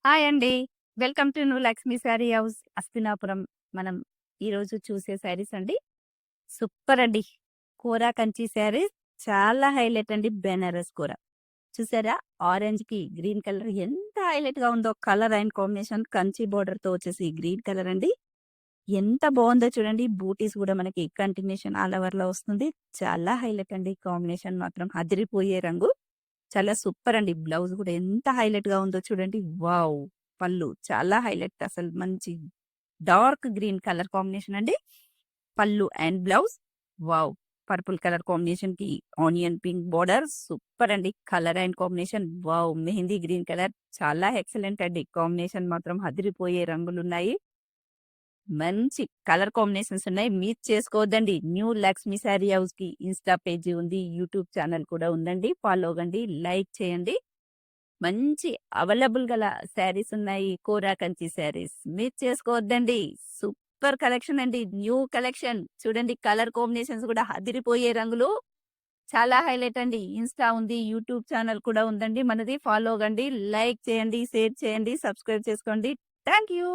Hi అండి. Welcome to new Lakshmi sari house Hastinapuram. మనం ఈరోజు చూసే శారీస్ అండి. సూపర్ అండి. కోరా కంచి శారీస్ చాలా హైలైట్ అండి. బెనారస్ కోరా. చూసారా? ఆరెంజ్‌కి గ్రీన్ కలర్ ఎంత హైలైట్‌గా ఉందో. కలర్ అండ్ కాంబినేషన్ కంచి బోర్డర్‌తో వచ్చేసి గ్రీన్ కలర్ అండి. ఎంత బావుందో చూడండి. బూటీస్ గూడా మనకి కంటిన్యూషన్ ఆల్ ఓవర్‌లో వస్తుంది. చాలా హైలైట్ అండి. కాంబినేషన్ మాత్రం అదిరిపోయే రంగు. చాలా సూపర్ అండి. బ్లౌజ్ గూడా ఎంత హైలైట్‌గా ఉందో చూడండి. వావ్! పళ్ళు చాలా హైలైట్ అసలు మంచి డార్క్ గ్రీన్ కలర్ కాంబినేషన్ అండి. పళ్ళు and blouse wow! Purple colour కాంబినేషన్‌కి ఆనియన్ పింక్ బోర్డర్ సూపర్ అండి. Colour and combination wow! Mehndi green colour చాలా ఎక్సలెంట్ అండి. కాంబినేషన్ మాత్రం అదిరిపోయే రంగులున్నాయి. మంచి కలర్ కాంబినేషన్స్ ఉన్నాయి. మిస్ చేసుకోవద్దండి. న్యూ లక్ష్మి శారీ హౌస్‌కి ఇన్‌స్టా పేజీ ఉంది. యూట్యూబ్ ఛానల్ కూడా ఉందండి. ఫాలో అవ్వండి. లైక్ చేయండి. మంచి అవైలబుల్ గల శారీస్ ఉన్నాయి. కోరా కంచి శారీస్. మిస్ చేసుకోవద్దండి. సూపర్ కలెక్షన్ అండి. New collection. చూడండి కలర్ కాంబినేషన్స్ కూడా అదిరిపోయే రంగులు. చాలా హైలైట్ అండి. ఇన్‌స్టా ఉంది. యూట్యూబ్ ఛానల్ కూడా ఉందండి మనది. ఫాలో అవ్వండి. లైక్ చేయండి, షేర్ చేయండి, సబ్స్క్రైబ్ చేసుకోండి. Thank you.